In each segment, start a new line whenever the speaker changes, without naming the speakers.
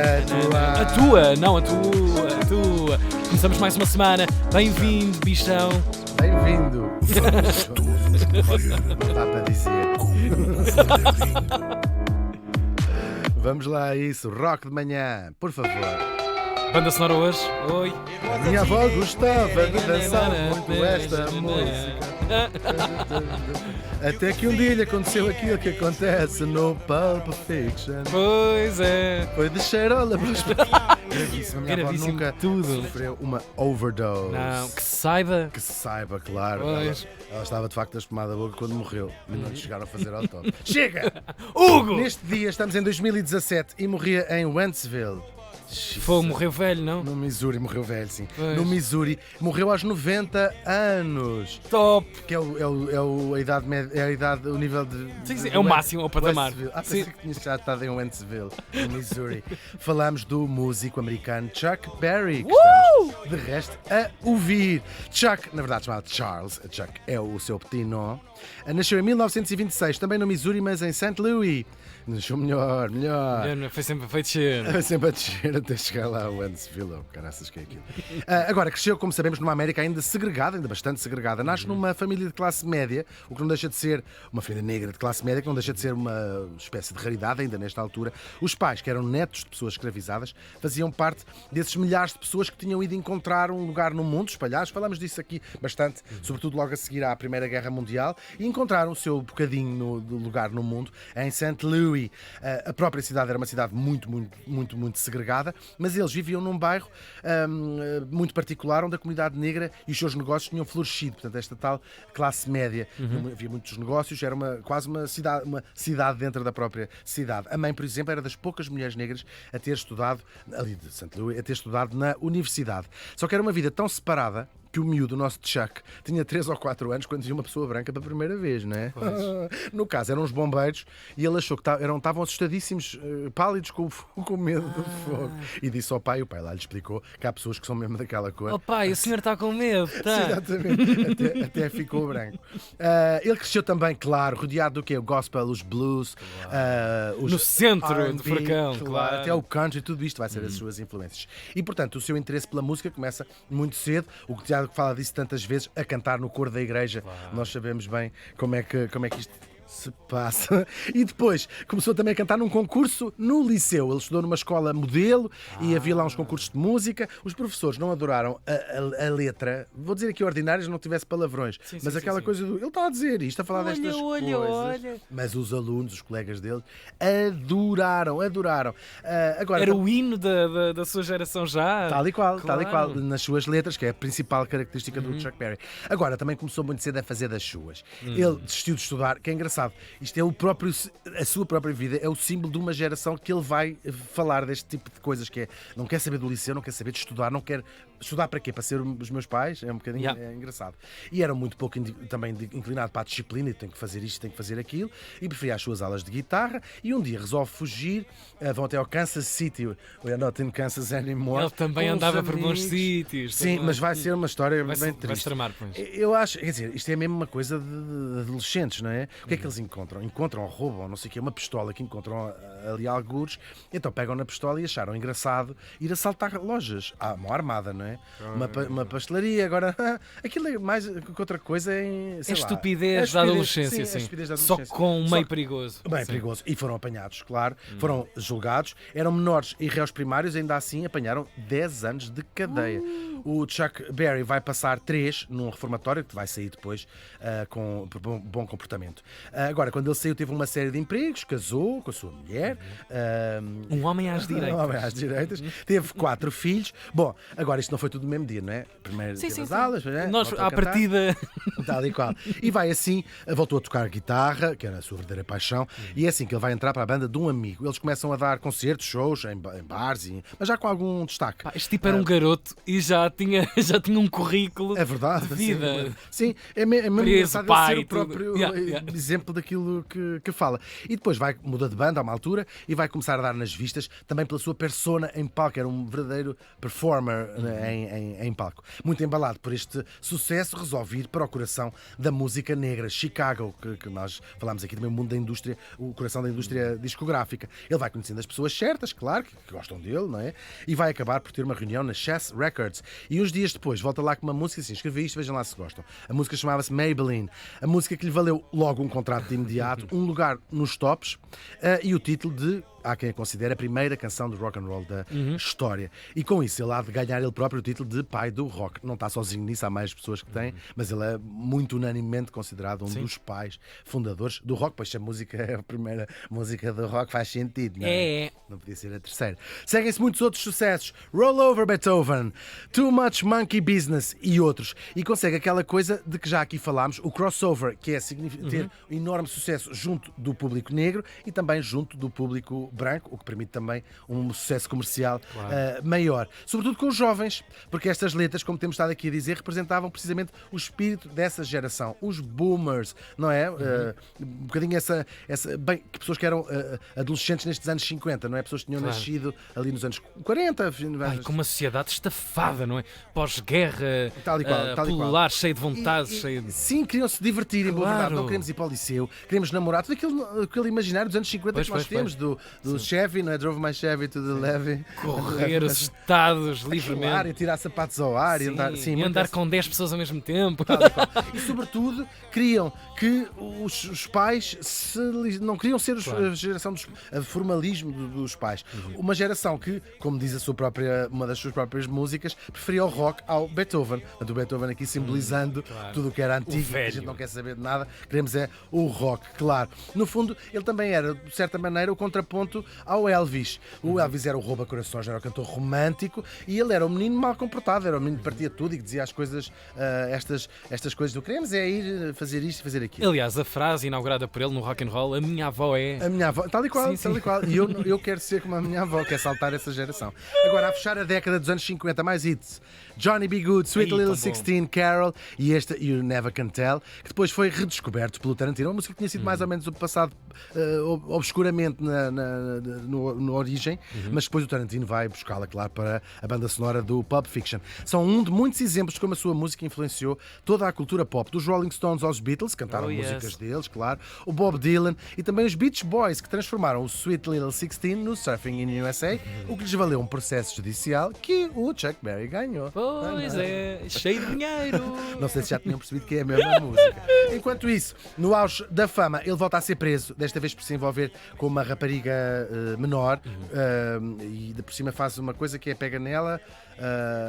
A tua, não a tua. Começamos mais uma semana. Bem-vindo, bichão.
Bem-vindo. Não dá para dizer. Vamos lá a isso. Rock de manhã, por favor.
Banda sonora hoje. Oi.
Minha avó gostava de dançar muito esta música. Até que um dia lhe aconteceu aquilo que acontece no Pulp Fiction.
Pois é.
Foi de cheirola gravíssimo. Minha avó
Gravíssimo
nunca
tudo.
sofreu uma overdose.
Não, que se saiba.
Que se saiba, claro.
Pois.
Ela estava de facto a espumar da boca quando morreu. E não lhe chegaram a fazer autópsia. Chega!
Hugo!
Neste dia estamos em 2017 e morria em Wentzville.
Foi, morreu velho, não?
No Missouri, morreu velho, sim.
Pois.
No Missouri, morreu aos 90 anos.
Top!
Que é a idade média, é a idade, o nível de.
Sim, é o máximo, é o patamar.
Pensei que tinha já estado em Wentzville, no Missouri. Falamos do músico americano Chuck Berry, que estamos, de resto, a ouvir. Chuck, na verdade, chamado Charles, Chuck é o seu petit nom. Nasceu em 1926, também no Missouri, mas em St. Louis. Nasceu melhor.
Foi sempre feito cheiro.
Sempre a descer até chegar lá ao Wentzville, caraças que é aquilo. Agora, cresceu, como sabemos, numa América ainda segregada, ainda bastante segregada. Nasce numa família de classe média, o que não deixa de ser uma família negra de classe média, que não deixa de ser uma espécie de raridade ainda nesta altura. Os pais, que eram netos de pessoas escravizadas, faziam parte desses milhares de pessoas que tinham ido encontrar um lugar no mundo, espalhados. Falamos disso aqui bastante, sobretudo logo a seguir à Primeira Guerra Mundial, e encontraram o seu bocadinho no lugar no mundo em St. Louis. A própria cidade era uma cidade muito segregada, mas eles viviam num bairro muito particular onde a comunidade negra e os seus negócios tinham florescido. Portanto, esta tal classe média. Havia muitos negócios, era quase uma cidade dentro da própria cidade. A mãe, por exemplo, era das poucas mulheres negras a ter estudado, ali de St. Louis, a ter estudado na universidade. Só que era uma vida tão separada que o miúdo, o nosso Chuck, tinha 3 ou 4 anos quando via uma pessoa branca pela primeira vez, não é? No caso, eram uns bombeiros e ele achou que estavam assustadíssimos, pálidos com medo do fogo. E disse ao pai, o pai lá lhe explicou que há pessoas que são mesmo daquela cor.
Oh pai, o senhor está com medo, tá?
Exatamente, até ficou branco. Ele cresceu também, claro, rodeado do quê? O gospel, os blues, os
No centro
R&B,
do furacão, claro.
até o country, tudo isto vai ser as suas influências. E, portanto, o seu interesse pela música começa muito cedo, o que Tiago fala disso tantas vezes, a cantar no coro da igreja. Nós sabemos bem como é que isto se passa. E depois começou também a cantar num concurso no liceu. Ele estudou numa escola modelo e havia lá uns concursos de música. Os professores não adoraram a letra. Vou dizer aqui ordinárias, não tivesse palavrões. Mas aquela coisa do... Ele está a dizer isto, a falar destas coisas.
Olha.
Mas os alunos, os colegas dele, adoraram. Agora,
Era o hino da sua geração já.
Tal e qual,
Claro.
nas suas letras, que é a principal característica do Chuck Berry. Agora, também começou muito cedo a fazer das suas. Ele desistiu de estudar, que é engraçado. Isto é a sua própria vida, é o símbolo de uma geração que ele vai falar deste tipo de coisas, que é, não quer saber do liceu, não quer saber de estudar, não quer estudar para quê? Para ser os meus pais? É um bocadinho é engraçado. E era muito pouco também inclinado para a disciplina, e tem que fazer isto, tem que fazer aquilo, e preferia as suas aulas de guitarra, e um dia resolve fugir, vão até ao Kansas City, we're not in Kansas anymore.
Ele também andava por bons sítios.
Sim, mas vai ser uma história bem
Vai
triste.
se tramar, pois.
Eu acho, quer dizer, isto é mesmo uma coisa de adolescentes, não é? O que é que eles encontram? Encontram ou roubam, não sei o quê, uma pistola que encontram ali algures, então pegam na pistola e acharam engraçado ir assaltar lojas, à mão armada, não é? Uma pastelaria, agora, aquilo é mais que outra coisa sei lá,
estupidez da adolescência,
sim.
Só com um meio perigoso.
Bem perigoso. E foram apanhados, claro, foram julgados, eram menores e réus primários, ainda assim apanharam 10 anos de cadeia. O Chuck Berry vai passar 3 num reformatório, que vai sair depois por bom comportamento. Agora, quando ele saiu, teve uma série de empregos, casou com a sua mulher.
Um homem às direitas.
Um homem às direitas. Teve 4 filhos. Bom, agora isto não foi tudo no mesmo dia, não é? Primeiro teve as aulas,
Nós, à partida...
Tal e qual. E vai assim, voltou a tocar guitarra, que era a sua verdadeira paixão, e é assim que ele vai entrar para a banda de um amigo. Eles começam a dar concertos, shows, em bares, mas já com algum destaque.
Este tipo era um garoto e já já tinha um currículo
É verdade.
de vida.
Sim, é mesmo
Preso,
engraçado ele
pai,
ser o
tudo.
próprio
Yeah.
exemplo daquilo que fala. E depois muda de banda a uma altura e vai começar a dar nas vistas também pela sua persona em palco. Era um verdadeiro performer em palco. Muito embalado por este sucesso, resolve ir para o coração da música negra, Chicago, que nós falámos aqui também, o mundo da indústria, o coração da indústria discográfica. Ele vai conhecendo as pessoas certas, claro, que gostam dele, não é? E vai acabar por ter uma reunião na Chess Records. E uns dias depois volta lá com uma música assim, escrevi isto, vejam lá se gostam. A música chamava-se Maybelline. A música que lhe valeu logo um contrato de imediato, um lugar nos tops e o título de, há quem a considere a primeira canção de rock and roll da história. E com isso ele há de ganhar ele próprio o título de pai do rock. Não está sozinho nisso, há mais pessoas que têm, mas ele é muito unanimemente considerado um dos pais fundadores do rock, pois se a música é a primeira música do rock faz sentido, não é?
É.
Não podia ser a terceira. Seguem-se muitos outros sucessos. Roll Over Beethoven, Too Much Monkey Business e outros. E consegue aquela coisa de que já aqui falámos, o crossover, que é ter um enorme sucesso junto do público negro e também junto do público branco, o que permite também um sucesso comercial maior. Sobretudo com os jovens, porque estas letras, como temos estado aqui a dizer, representavam precisamente o espírito dessa geração, os boomers, não é? Um bocadinho bem, que pessoas que eram adolescentes nestes anos 50, não é? Pessoas que tinham nascido ali nos anos 40.
Com uma sociedade estafada, não é? Pós-guerra,
Tal e qual.
pulular, cheio de vontade, cheio de...
Sim, queriam se divertir, em boa
Claro.
verdade. Não queremos ir para o liceu, queremos namorar. Tudo aquele imaginário dos anos 50 que nós temos, do Chevy, não é? Drove my Chevy to the levee.
Correr os estados
Claro,
livremente.
e tirar sapatos ao ar e andar,
Sim, e
muito
andar
esse-
com 10 pessoas ao mesmo tempo.
E sobretudo queriam que os pais não queriam ser a geração do formalismo dos pais. Uma geração que, como diz uma das suas próprias músicas, preferia o rock ao Beethoven. Portanto, o Beethoven aqui simbolizando tudo o que era antigo, que a gente
velho.
não quer saber de nada, queremos é o rock, claro. No fundo, ele também era, de certa maneira, o contraponto ao Elvis. O Elvis era o rouba-corações, era o cantor romântico e ele era o menino mal comportado, era o menino que partia tudo e que dizia as coisas, estas coisas do queremos é ir fazer isto e fazer aquilo.
Aliás, a frase inaugurada por ele no rock and roll, a minha avó é...
A minha avó, tal e qual,
Sim, sim.
tal e qual. E eu quero ser como a minha avó, quer saltar essa geração. Agora, a fechar a década dos anos 50, mais hits. Johnny B. Good, Sweet
Ai,
Little
tão bom.
16, Carol e esta You Never Can Tell, que depois foi redescoberto pelo Tarantino. Uma música que tinha sido mais ou menos passado obscuramente no origem, mas depois o Tarantino vai buscá-la, claro, para a banda sonora do Pulp Fiction. São um de muitos exemplos de como a sua música influenciou toda a cultura pop, dos Rolling Stones aos Beatles, cantaram
Oh,
músicas
yes.
deles, claro, o Bob Dylan e também os Beach Boys, que transformaram o Sweet Little 16 no Surfing in USA, o que lhes valeu um processo judicial que o Chuck Berry ganhou.
Pois é, cheio de dinheiro.
Não sei se já tinham percebido que é a mesma música. Enquanto isso, no auge da fama, ele volta a ser preso, desta vez por se envolver com uma rapariga menor e de por cima faz uma coisa que é pega nela.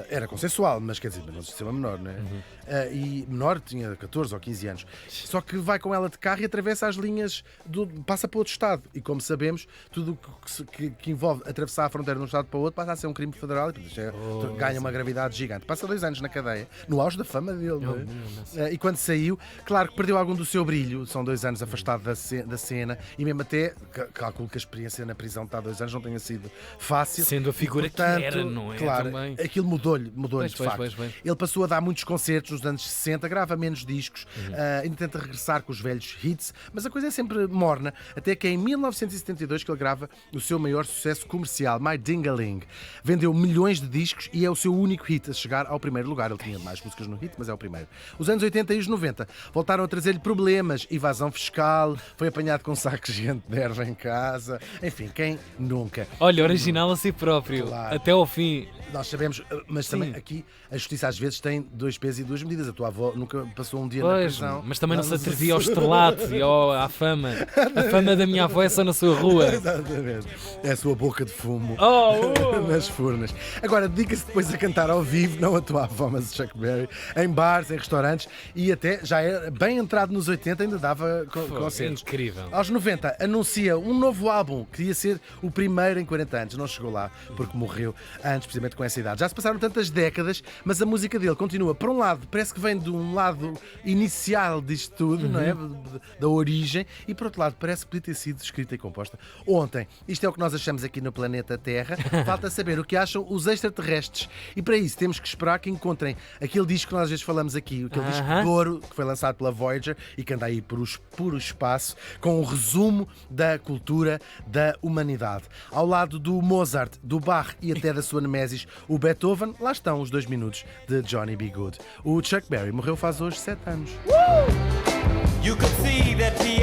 Era consensual, mas quer dizer, não se chama menor, não é? E menor tinha 14 ou 15 anos. Só que vai com ela de carro e atravessa as linhas, passa para outro estado. E como sabemos, tudo que envolve atravessar a fronteira de um estado para o outro passa a ser um crime federal e portanto, ganha uma gravidade gigante. Passa 2 anos na cadeia, no auge da fama dele. Não é? E quando saiu, claro que perdeu algum do seu brilho. São 2 anos afastado da cena e mesmo até calculo que a experiência na prisão de estar 2 anos não tenha sido fácil.
Sendo a figura
E, portanto,
que era, não é?
Claro,
Também.
aquilo mudou-lhe de
Pois,
facto.
pois.
Ele passou a dar muitos concertos nos anos 60, grava menos discos, ainda tenta regressar com os velhos hits, mas a coisa é sempre morna, até que é em 1972 que ele grava o seu maior sucesso comercial, My Ding-a-Ling. Vendeu milhões de discos e é o seu único hit a chegar ao primeiro lugar. Ele tinha mais músicas no hit, mas é o primeiro. Os anos 80 e os 90 voltaram a trazer-lhe problemas, evasão fiscal, foi apanhado com sacos de gente de erva em casa, enfim, quem nunca?
Olha, original a si próprio,
Claro.
até ao fim.
Nós sabemos, mas também aqui a justiça às vezes tem 2 pesos e 2 medidas. A tua avó nunca passou um dia na
Pois,
prisão.
mas também não se atrevia ao estrelato e à fama. A fama da minha avó é só na sua rua.
Exatamente. É a sua boca de fumo
Oh!
nas furnas. Agora, dedica-se depois a cantar ao vivo, não a tua avó, mas o Chuck Berry, em bares, em restaurantes e até já era bem entrado nos 80, ainda dava concertos.
Incrível.
Aos 90 anuncia um novo álbum que ia ser o primeiro em 40 anos. Não chegou lá porque morreu antes, precisamente com essa idade. Já se passaram tantas décadas, mas a música dele continua. Por um lado, parece que vem de um lado inicial disto tudo, não é? Da origem, e por outro lado, parece que podia ter sido escrita e composta ontem. Isto é o que nós achamos aqui no planeta Terra. Falta saber o que acham os extraterrestres. E para isso temos que esperar que encontrem aquele disco que nós às vezes falamos aqui, aquele disco de ouro que foi lançado pela Voyager e que anda aí por espaço, com um resumo da cultura da humanidade. Ao lado do Mozart, do Bach e até da sua Nemesis, o Beethoven, lá estão os 2 minutos de Johnny B. Good. O Chuck Berry morreu faz hoje 7 anos.
You could see that Pierre